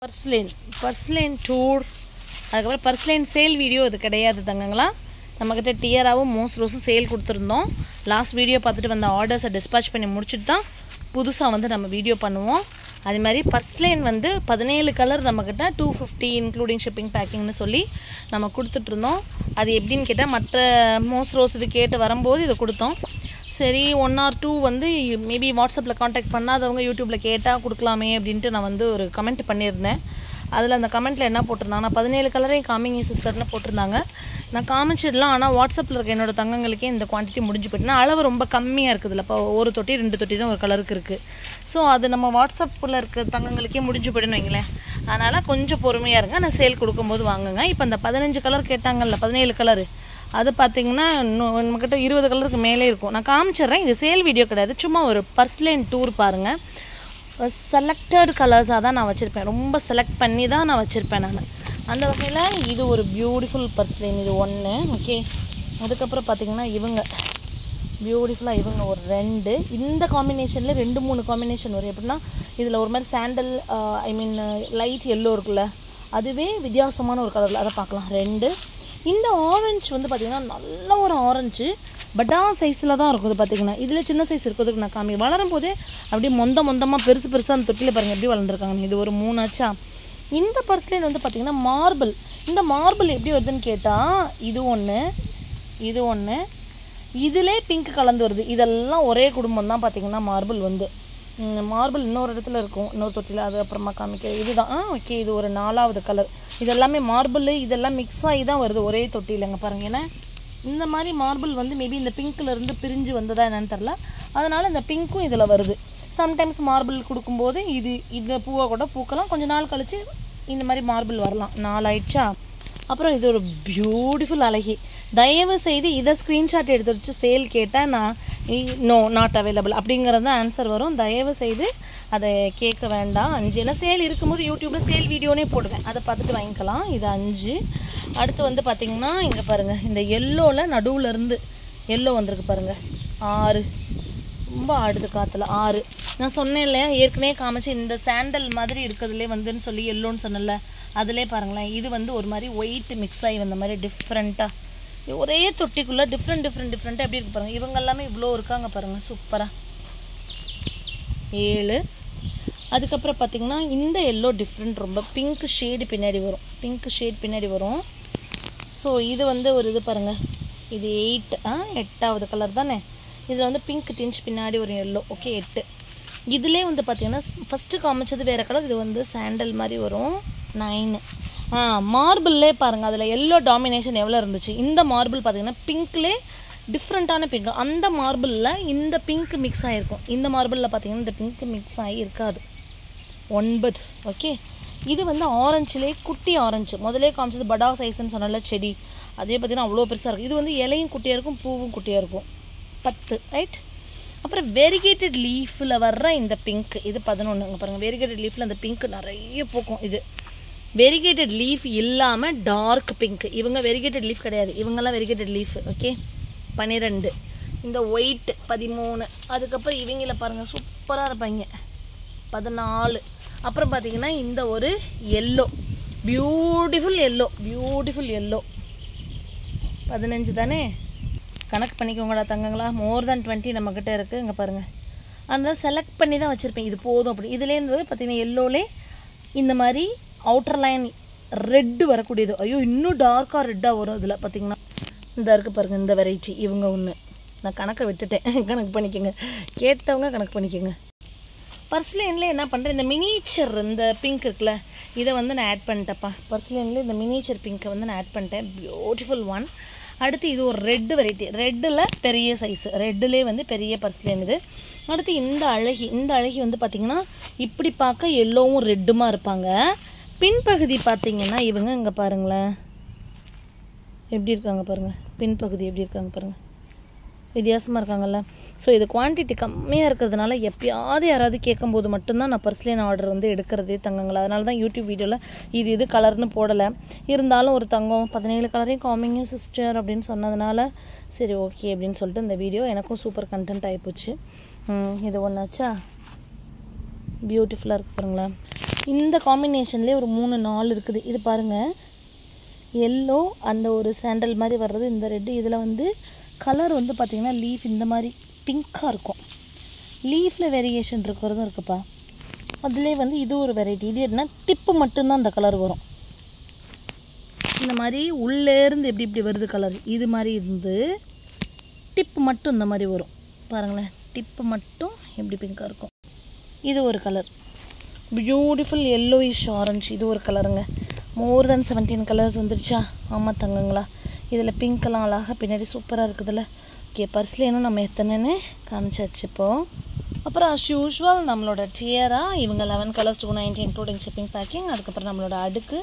பர்ஸ்லைன் tour, அதுக்கப்புறம் பர்ஸ்லைன் sale video இது கிடையாது தங்கங்களா. நம்மக்கிட்ட டியராகவும் மோஸ்ட் ரோஸும் சேல் கொடுத்துருந்தோம். லாஸ்ட் வீடியோ பார்த்துட்டு வந்த ஆர்டர்ஸை டிஸ்பேச் பண்ணி முடிச்சுட்டு தான் புதுசாக வந்து நம்ம வீடியோ பண்ணுவோம். அதே மாதிரி பர்ஸ்லைன் வந்து 17 கலர் நம்மக்கிட்ட 250 இன்க்ளூடிங் ஷிப்பிங் பேக்கிங்னு சொல்லி நம்ம கொடுத்துட்ருந்தோம். அது எப்படின்னு கேட்டால் மற்ற மோஸ்ட் ரோஸ் இது கேட்டு வரும்போது இதை கொடுத்தோம். சரி 1 or 2 வந்து மேபி வாட்ஸ்அப்பில் காண்டாக்ட் பண்ணாதவங்க யூடியூப்பில் கேட்டால் கொடுக்கலாமே அப்படின்ட்டு நான் வந்து ஒரு கமெண்ட் பண்ணியிருந்தேன். அதில் அந்த கமெண்ட்டில் என்ன போட்டிருந்தாங்க, நான் 17 கலரையும் காமிங்க சிஸ்டர்னு போட்டிருந்தாங்க. நான் காமிச்சிடலாம், ஆனால் வாட்ஸ்அப்பில் இருக்க என்னோடய தங்கங்களுக்கே இந்த குவான்டிட்டி முடிஞ்சு போயிட்டுனா அளவு ரொம்ப கம்மியாக இருக்குதுல்ல. இப்போ ஒரு தொட்டி 2 தொட்டி தான் ஒரு கலருக்கு இருக்குது. ஸோ அது நம்ம வாட்ஸ்அப்பில் இருக்க தங்கங்களுக்கே முடிஞ்சு போயிடுன்னு வைங்களேன். அதனால் கொஞ்சம் பொறுமையாக இருங்க, நான் சேல் கொடுக்கும்போது வாங்குங்க. இப்போ அந்த 15 கலர் கேட்டாங்கல்ல, 17 கலரு அது பார்த்திங்கன்னா இன்னும் நம்மக்கிட்ட 20 கலருக்கு மேலே இருக்கும். நான் காமிச்சிட்றேன். இது சேல் வீடியோ கிடையாது, சும்மா ஒரு பர்ஸ்லைன் டூர் பாருங்கள். செலக்டட் கலர்ஸாக தான் நான் வச்சுருப்பேன், ரொம்ப செலக்ட் பண்ணி தான் நான் வச்சுருப்பேன் நான். அந்த வகையில் இது ஒரு பியூட்டிஃபுல் பர்ஸ்லைன், இது ஒன்று. ஓகே, அதுக்கப்புறம் பார்த்திங்கன்னா இவங்க பியூட்டிஃபுல்லாக இவங்க ஒரு 2 இந்த காம்பினேஷனில் 2-3 காம்பினேஷன் வரும். எப்படின்னா இதில் ஒரு மாதிரி சாண்டல் லைட் எல்லோ இருக்குல்ல, அதுவே வித்தியாசமான ஒரு கலரில், அதை பார்க்கலாம் 2. இந்த ஆரஞ்சு வந்து பார்த்திங்கன்னா நல்ல ஒரு ஆரஞ்சு பட்டா சைஸில் தான் இருக்கும். இது பார்த்திங்கன்னா இதில் சின்ன சைஸ் இருக்கிறதுக்கு நான் காமி வளரும் போதே அப்படியே மொந்தமாக பெருசாக அந்த தொட்டியில் பாருங்கள் எப்படி வளர்ந்துருக்காங்க. இது ஒரு 3 ஆச்சா. இந்த பர்ஸ்லைன் வந்து பார்த்திங்கன்னா மார்பிள். இந்த மார்பிள் எப்படி வருதுன்னு கேட்டால் இது ஒன்று இதிலே பிங்க் கலந்து வருது. இதெல்லாம் ஒரே குடும்பம் தான் பார்த்திங்கன்னா. மார்பிள் இன்னொரு இடத்துல இருக்கும், இன்னொரு தொட்டியில், அது அப்புறமா காமிக்கிறது. இதுதான் ஓகே, இது ஒரு 4வது கலர். இதெல்லாமே மார்பிள், இதெல்லாம் மிக்ஸ் ஆகி தான் வருது ஒரே தொட்டியிலங்க பாருங்கள். ஏன்னா இந்த மாதிரி மார்பிள் வந்து மேபி இந்த பிங்க்லேருந்து பிரிஞ்சு வந்ததா என்னன்னு தெரில, அதனால் இந்த பிங்க்கும் இதில் வருது. சம்டைம்ஸ் மார்பிள் கொடுக்கும்போது இந்த பூவை கூட பூக்கலாம், கொஞ்சம் நாள் கழித்து இந்த மாதிரி மார்பிள் வரலாம். 4 ஆயிடுச்சா. அப்புறம் இது ஒரு பியூட்டிஃபுல் அழகி. தயவு செய்து இதை ஸ்க்ரீன்ஷாட் எடுத்து வச்சு சேல் கேட்டால் நான் நோ நாட் அவைலபிள் அப்படிங்கிறது தான் ஆன்சர் வரும். தயவு செய்து அதை கேட்க வேண்டாம். 5 ஏன்னா சேல் இருக்கும்போது யூடியூப்பில் சேல் வீடியோனே போடுவேன், அதை பார்த்துட்டு வாங்கிக்கலாம். இது 5. அடுத்து வந்து பார்த்திங்கன்னா இங்கே பாருங்கள், இந்த எல்லோவில் நடுவுலேருந்து எல்லோ வந்திருக்கு பாருங்கள், 6. ரொம்ப ஆடுது காற்றுல 6. நான் சொன்னேன் இல்லையா ஏற்கனவே காமிச்சு இந்த சாண்டல் மாதிரி இருக்கிறதுலே வந்துன்னு சொல்லி எல்லோன்னு சொன்னல, அதிலே பாருங்களேன். இது வந்து ஒரு மாதிரி ஒயிட் மிக்ஸ் ஆகி வந்த மாதிரி டிஃப்ரெண்ட்டாக ஒரே தொட்டிக்குள்ளே டிஃப்ரெண்ட்டாக எப்படி இருக்கு பாருங்கள். இவங்க எல்லாமே இவ்வளோ இருக்காங்க பாருங்கள், சூப்பராக 7. அதுக்கப்புறம் பார்த்திங்கன்னா இந்த எல்லோ டிஃப்ரெண்ட், ரொம்ப பிங்க் ஷேடு பின்னாடி வரும். ஸோ இது வந்து ஒரு இது பாருங்கள், இது 8வது கலர் தானே. இதில் வந்து பிங்க் டிஞ்ச் பின்னாடி ஒரு எல்லோ. ஓகே 8. இதிலே வந்து பார்த்திங்கன்னா ஃபஸ்ட்டு காமிச்சது வேறு கலர், இது வந்து சாண்டல் மாதிரி வரும். 9. மார்பிள்லே பாருங்கள், அதில் எல்லோ டாமினேஷன் எவ்வளோ இருந்துச்சு. இந்த மார்பிள் பார்த்திங்கன்னா பிங்க்லே டிஃப்ரெண்ட்டான பிங்க். அந்த மார்பிளில் இந்த பிங்க் மிக்ஸ் ஆகிருக்கும், இந்த மார்பிளில் பார்த்திங்கன்னா இந்த பிங்க் மிக்ஸ் ஆகி இருக்காது. 9. ஓகே, இது வந்து ஆரஞ்சிலே குட்டி ஆரஞ்சு. முதலே காமிச்சது படா சைஸ்ன்னு சொன்னால செடி, அதே பார்த்திங்கன்னா அவ்வளோ பெருசாக இருக்கும். இது வந்து இலையும் குட்டியாக இருக்கும், பூவும் குட்டியாக இருக்கும். 10. ரைட். அப்புறம் வெரிகேட்டட் லீஃபில் வர்ற இந்த பிங்க், இது 11. பாருங்கள், வெரிகேட்டட் லீஃபில் அந்த பிங்க் நிறைய பூக்கும். இது வெரிகேட்டட் லீஃப் இல்லாமல் டார்க் பிங்க். இவங்க வெரிகேட்டட் லீஃப் கிடையாது, இவங்கெல்லாம் வெரிகேட்டட் லீஃப். ஓகே 12. இந்த ஒயிட் 13. அதுக்கப்புறம் இவங்கள பாருங்கள் சூப்பராக இருப்பாங்க 14. அப்புறம் பார்த்திங்கன்னா இந்த ஒரு எல்லோ, பியூட்டிஃபுல் எல்லோ 15 தானே. கணக்கு பண்ணிக்கோங்களா தங்கங்களா, மோர் தேன் 20 நம்மக்கிட்ட இருக்குது. இங்கே பாருங்கள், அதனால் செலக்ட் பண்ணி தான் வச்சுருப்பேன், இது போதும் அப்படி. இதுலேருந்து பார்த்திங்கன்னா எல்லோலே இந்த மாதிரி அவுட்டர் லைன் ரெட்டு வரக்கூடியது. ஐயோ இன்னும் டார்க்காக ரெட்டாக வரும். இதில் பார்த்திங்கன்னா இந்த இருக்குது பாருங்கள், இந்த வெரைட்டி. இவங்க ஒன்று நான் கணக்கை விட்டுட்டேன், கணக்கு பண்ணிக்கோங்க, கேட்டவங்க கணக்கு பண்ணிக்கோங்க. பர்ஸ்லைனில் என்ன பண்ணுறேன், இந்த மினிச்சர் இந்த பிங்க் இருக்குல்ல, இதை வந்து நான் ஆட் பண்ணிட்டேன்ப்பா. பர்ஸ்லைனில் இந்த மினிச்சர் பிங்க்கை வந்து நான் ஆட் பண்ணிட்டேன், பியூட்டிஃபுல் ஒன். அடுத்து இது ஒரு ரெட்டு வெரைட்டி, ரெட்டில் பெரிய சைஸு, ரெட்டுலேயே வந்து பெரிய பர்ஸ்லைன் இது. அடுத்து இந்த அழகி வந்து பார்த்திங்கன்னா இப்படி பார்க்க எல்லோவும் ரெட்டுமாக இருப்பாங்க. பின்பகுதி பார்த்திங்கன்னா இவங்க இங்கே பாருங்களேன் எப்படி இருக்காங்க பாருங்கள், பின்பகுதி எப்படி இருக்காங்க பாருங்கள், வித்தியாசமாக இருக்காங்கல்ல. ஸோ இது குவான்டிட்டி கம்மியாக இருக்கிறதுனால எப்பயாவது யாராவது கேட்கும்போது மட்டும்தான் நான் பர்ஸ்லைன் ஆர்டர் வந்து எடுக்கிறதே தங்கங்களா. அதனால தான் யூடியூப் வீடியோவில் இது கலர்னு போடலை. இருந்தாலும் ஒரு தங்கம் 17 கலரையும் காமிங்க சிஸ்டர் அப்படின்னு சொன்னதுனால சரி ஓகே அப்படின்னு சொல்லிட்டு இந்த வீடியோ எனக்கும் சூப்பர் கண்டென்ட் ஆகிப்போச்சு. இது ஒன்றாச்சா, பியூட்டிஃபுல்லாக இருக்குது பாருங்களேன். இந்த காம்பினேஷன்லேயே ஒரு 3-4 இருக்குது. இது பாருங்கள், எல்லோ அந்த ஒரு சாண்டல் மாதிரி வர்றது இந்த ரெட்டு. இதில் வந்து கலர் வந்து பார்த்திங்கன்னா லீஃப் இந்த மாதிரி பிங்காக இருக்கும். லீஃபில் வேரியேஷன் இருக்கிறதும் இருக்குப்பா. அதிலே வந்து இது ஒரு வெரைட்டி. இது என்ன, டிப்பு மட்டும்தான் அந்த கலர் வரும். இந்த மாதிரி உள்ளேருந்து எப்படி இப்படி வருது கலர், இது மாதிரி இருந்து டிப்பு மட்டும் இந்த மாதிரி வரும் பாருங்களேன். டிப்பு மட்டும் எப்படி பிங்காக இருக்கும். இது ஒரு கலர், பியூட்டிஃபுல் எல்லோயிஷ் ஆரஞ்சு. இது ஒரு கலருங்க. மோர் தென் 17 கலர்ஸ் வந்துருச்சா? ஆமாம் தங்கங்களா. இதில் பிங்க்கெல்லாம் அழகாக பின்னாடி சூப்பராக இருக்குதுல்ல. ஓகே, பர்ஸ்லேனும் நம்ம எத்தனைன்னு காமிச்சாச்சு. இப்போது அப்புறம் அஸ் யூஷுவல் நம்மளோட டியரா இவங்க 11 கலர்ஸ் 290 இன்க்ளூடிங் ஷிப்பிங் பேக்கிங். அதுக்கப்புறம் நம்மளோட அடுக்கு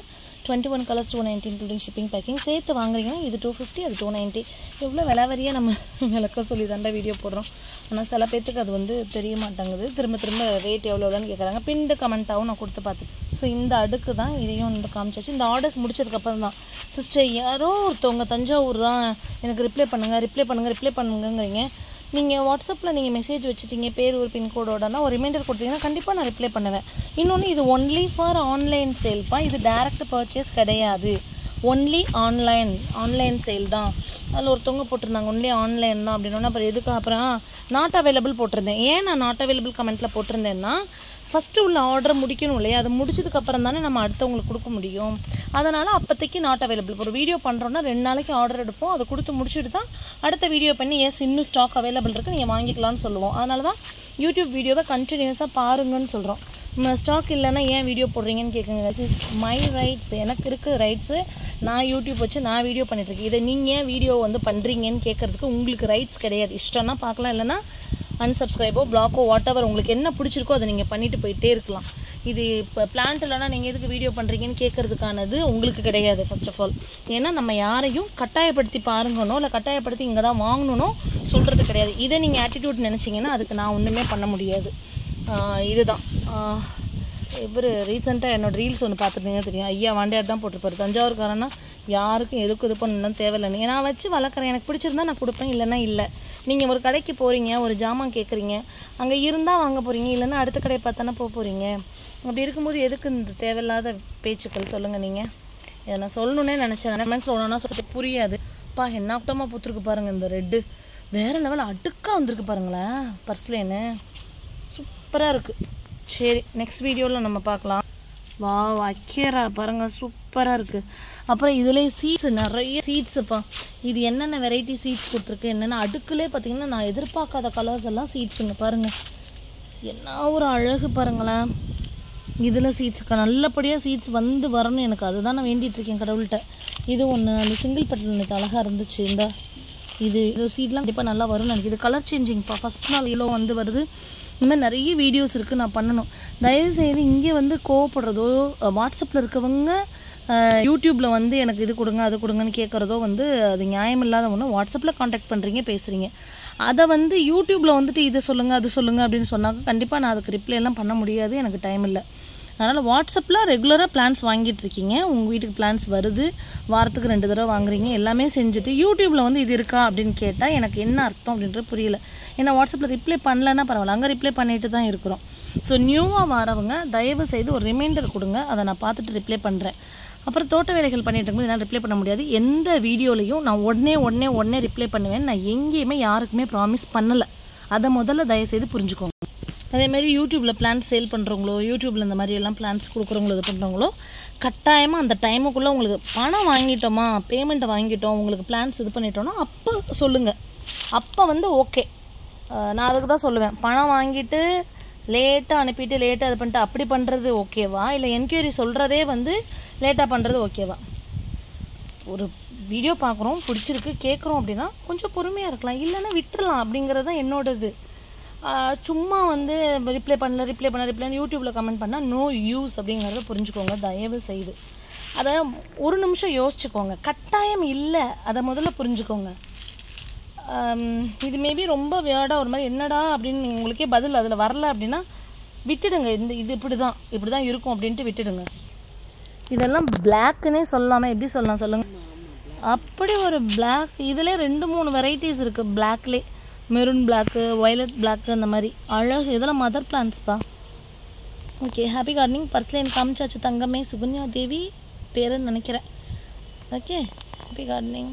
21 கலர்ஸ் 290 இன்க்ளூடிங் ஷிப்பிங் பேக்கிங். சேர்த்து வாங்குறீங்கன்னா இது 250, அது 290. எவ்வளோ விலைவரியாக நம்ம விளக்க சொல்லி தாண்டா வீடியோ போடுறோம். ஆனால் சில பேர்த்துக்கு அது வந்து தெரிய மாட்டேங்குது. திரும்ப திரும்ப ரேட் எவ்வளோன்னு கேட்குறாங்க. பின்டு கமெண்ட்டாகவும் நான் கொடுத்து பார்த்துட்டு. ஸோ இந்த அடுக்கு தான், இதையும் இந்த காமிச்சாச்சு. இந்த ஆர்டர்ஸ் முடிச்சதுக்கப்புறம் தான் சிஸ்டர் யாரோ ஒருத்தவங்க தஞ்சாவூர் தான் எனக்கு ரிப்ளை பண்ணுங்கிறீங்க. நீங்கள் வாட்ஸ்அப்பில் நீங்கள் மெசேஜ் வச்சுட்டீங்க பேர் ஒரு பின்கோடோடனா ஒரு ரிமைண்டர் கொடுத்தீங்கன்னா கண்டிப்பாக நான் ரிப்ளை பண்ணுவேன். இன்னொன்று, இது ஒன்லி ஃபார் ஆன்லைன் சேல்ப்பா. இது டைரக்ட் பர்ச்சேஸ் கிடையாது. ஒன்லி ஆன்லைன் சேல் தான். அதில் ஒருத்தவங்க போட்டிருந்தாங்க ஒன்லி ஆன்லைன் தான் அப்படின்னா, அப்புறம் எதுக்கு அப்புறம் நாட் அவைலபிள் போட்டிருந்தேன். ஏன் நான் நாட் அவைலபிள் கமெண்ட்டில் போட்டிருந்தேன்னா, ஃபஸ்ட்டு உள்ள ஆர்டரை முடிக்கணும் இல்லையா? அதை முடிச்சதுக்கப்புறம் தானே நம்ம அடுத்தவங்களுக்கு கொடுக்க முடியும். அதனால் அப்போதைக்கு நாட் அவைலபிள். ஒரு வீடியோ பண்ணுறோன்னா 2 நாளைக்கு ஆர்டர் எடுப்போம். அதை கொடுத்து முடிச்சுட்டு தான் அடுத்த வீடியோ பண்ணி இன்னும் ஸ்டாக் அவைலபிள் இருக்குது, நீங்கள் வாங்கிக்கலாம்னு சொல்லுவோம். அதனால தான் யூடியூப் வீடியோவை கண்டினியூஸாக பாருங்கன்னு சொல்கிறோம். ஸ்டாக் இல்லைன்னா ஏன் வீடியோ போடுறீங்கன்னு கேட்குங்க. This is my rights. எனக்கு இருக்குது ரைட்ஸு. நான் யூடியூப் வச்சு நான் வீடியோ பண்ணிகிட்ருக்கேன். இதை நீங்கள் ஏன் வீடியோ வந்து பண்ணுறீங்கன்னு கேட்குறதுக்கு உங்களுக்கு ரைட்ஸ் கிடையாது. இஷ்டம்னா பார்க்கலாம், இல்லைன்னா அன்சப்ஸ்கிரைபோ பிளாக்கோ வாட்டவர் உங்களுக்கு என்ன பிடிச்சிருக்கோ அதை நீங்கள் பண்ணிவிட்டு போயிட்டே இருக்கலாம். இது இப்போ பிளான்ட் இல்லைனா நீங்கள் எதுக்கு வீடியோ பண்ணுறீங்கன்னு கேட்குறதுக்கானது உங்களுக்கு கிடையாது. ஃபர்ஸ்ட் ஆஃப் ஆல், ஏன்னா நம்ம யாரையும் கட்டாயப்படுத்தி பாருங்கணும் இல்லை கட்டாயப்படுத்தி இங்கே தான் வாங்கணும் சொல்கிறது கிடையாது. இதை நீங்கள் ஆட்டிடியூட் நினச்சிங்கன்னா அதுக்கு நான் ஒன்றுமே பண்ண முடியாது. இதுதான் இவர் ரீசெண்டாக என்னோடய ரீல்ஸ் ஒன்று பார்த்துருந்தீங்கன்னா தெரியும். ஐயா வாண்டியார் தான் போட்டிருப்பாரு. தஞ்சாவூர்காரன்னா யாருக்கும் எதுக்கும் இது பண்ணணும் தேவையில்லைன்னு. நான் வச்சு வளர்க்குறேன். எனக்கு பிடிச்சிருந்தா நான் கொடுப்பேன், இல்லைன்னா இல்லை. நீங்கள் ஒரு கடைக்கு போகிறீங்க, ஒரு ஜாமான் கேட்குறீங்க, அங்கே இருந்தால் வாங்க போகிறீங்க, இல்லைன்னா அடுத்த கடையை பார்த்தானே போகிறீங்க. அப்படி இருக்கும்போது எதுக்கு இந்த தேவையில்லாத பேச்சுக்கள் சொல்லுங்கள். நீங்கள் இதை நான் சொல்லணுன்னே நினச்சேன். மனசில் ஒன்றுனா சொல்லிட்டு புரியாது. அப்பா என்ன கூட்டமாக பூத்துருக்கு பாருங்கள். இந்த ரெட்டு வேறு லெவல் அடுக்காக வந்திருக்கு பாருங்களேன். பர்ஸ்லேன்னு சூப்பராக இருக்குது. சரி, நெக்ஸ்ட் வீடியோவில் நம்ம பார்க்கலாம். வா வைக்கிறா பாருங்கள், சூப்பராக இருக்குது. அப்புறம் இதுலேயே சீட்ஸ், நிறைய சீட்ஸுப்பா. இது என்னென்ன வெரைட்டி சீட்ஸ் கொடுத்துருக்கு, என்னென்ன அடுக்குலே பார்த்திங்கன்னா நான் எதிர்பார்க்காத கலர்ஸ் எல்லாம் சீட்ஸுங்க பாருங்கள். என்ன ஒரு அழகு பாருங்களேன். இதில் சீட்ஸுக்கு நல்லபடியாக சீட்ஸ் வந்து வரணும். எனக்கு அதுதான் நான் வேண்டிகிட்ருக்கேன் கடவுள்கிட்ட. இது ஒன்று அந்த சிங்கிள் பெட்டல் எனக்கு அழகாக இருந்துச்சு. இந்த இது சீட்லாம் கண்டிப்பாக நல்லா வரும்னு நினைக்கிது. இது கலர் சேஞ்சிங்ப்பா. ஃபஸ்ட் நாள் எல்லோ வந்து வருது. இந்த மாதிரி நிறைய வீடியோஸ் இருக்குது, நான் பண்ணணும். தயவுசெய்து இங்கே வந்து கோவப்படுறதோ, வாட்ஸ்அப்பில் இருக்கவங்க யூடியூப்பில் வந்து எனக்கு இது கொடுங்க அது கொடுங்கன்னு கேட்குறதோ வந்து அது நியாயம் இல்லாத ஒன்று. வாட்ஸ்அப்பில் காண்டாக்ட் பண்ணுறீங்க, பேசுகிறீங்க. அதை வந்து யூடியூப்பில் வந்துட்டு இதை சொல்லுங்கள் அது சொல்லுங்கள் அப்படின்னு சொன்னாக்க கண்டிப்பாக நான் அதுக்கு ரிப்ளை எல்லாம் பண்ண முடியாது, எனக்கு டைம் இல்லை. அதனால் வாட்ஸ்அப்பில் ரெகுலராக பிளான்ஸ் வாங்கிட்டு இருக்கீங்க. உங்கள் வீட்டுக்கு பிளான்ஸ் வருது, வாரத்துக்கு 2 தடவை வாங்குறீங்க, எல்லாமே செஞ்சுட்டு யூடியூப்பில் வந்து இது இருக்கா அப்படின்னு கேட்டால் எனக்கு என்ன அர்த்தம் அப்படின்றது புரியல. ஏன்னா வாட்ஸ்அப்பில் ரிப்ளை பண்ணலன்னா பரவாயில்ல, அங்கே ரிப்ளை பண்ணிட்டு தான் இருக்கிறோம். ஸோ நியூவாக வரவங்க தயவு செய்து ஒரு ரிமைண்டர் கொடுங்க, அதை நான் பார்த்துட்டு ரிப்ளை பண்ணுறேன். அப்புறம் தோட்ட வேலைகள் பண்ணிட்டு இருக்கும்போது என்னால் ரிப்ளை பண்ண முடியாது. எந்த வீடியோலையும் நான் உடனே ரிப்ளை பண்ணுவேன். நான் எங்கேயுமே யாருக்குமே ப்ராமிஸ் பண்ணலை. அதை முதல்ல தயவுசெய்து புரிஞ்சுக்கோங்க. அதேமாதிரி யூடியூப்பில் பிளான்ஸ் சேல் பண்ணுறவங்களோ, யூடியூப்பில் இந்த மாதிரி எல்லாம் பிளான்ஸ் கொடுக்குறவங்களோ இது பண்ணுறவங்களோ கட்டாயமாக அந்த டைமுக்குள்ளே உங்களுக்கு பணம் வாங்கிட்டோமா, பேமெண்ட்டை வாங்கிட்டோம், உங்களுக்கு பிளான்ஸ் இது பண்ணிட்டோன்னா அப்போ சொல்லுங்கள். அப்போ வந்து ஓகே, நான் அதுக்கு தான் சொல்லுவேன். பணம் வாங்கிட்டு லேட்டாக அனுப்பிட்டு லேட்டாக இது பண்ணிட்டு அப்படி பண்ணுறது ஓகேவா, இல்லை என்கொயரி சொல்கிறதே வந்து லேட்டாக பண்ணுறது ஓகேவா? ஒரு வீடியோ பார்க்குறோம், பிடிச்சிருக்கு, கேட்குறோம் அப்படின்னா கொஞ்சம் பொறுமையாக இருக்கலாம், இல்லைன்னா விட்டுறலாம் அப்படிங்கிறது தான் என்னோடது. சும்மா வந்து ரிப்ளை பண்ணல யூடியூப்பில் கமெண்ட் பண்ணால் நோ யூஸ் அப்படிங்கிறத புரிஞ்சுக்கோங்க தயவு செய்து. அதை ஒரு நிமிஷம் யோசிச்சுக்கோங்க. கட்டாயம் இல்லை, அதை முதல்ல புரிஞ்சுக்கோங்க. இது மேபி ரொம்ப வியர்டாக ஒரு மாதிரி என்னடா அப்படின்னு உங்களுக்கே பதில் அதில் வரல அப்படின்னா விட்டுடுங்க. இது இப்படி தான் இருக்கும் அப்படின்ட்டு விட்டுடுங்க. இதெல்லாம் பிளாக்குன்னே சொல்லாமல் எப்படி சொல்லலாம் சொல்லுங்கள்? அப்படி ஒரு பிளாக் இதிலே 2-3 வெரைட்டிஸ் இருக்குது. Okay happy gardening. பர்ஸ்லைன் காமிச்சாச்சு தங்கமே. சுகன்யா தேவி பேருன்னு நினைக்கிறேன். Okay happy gardening.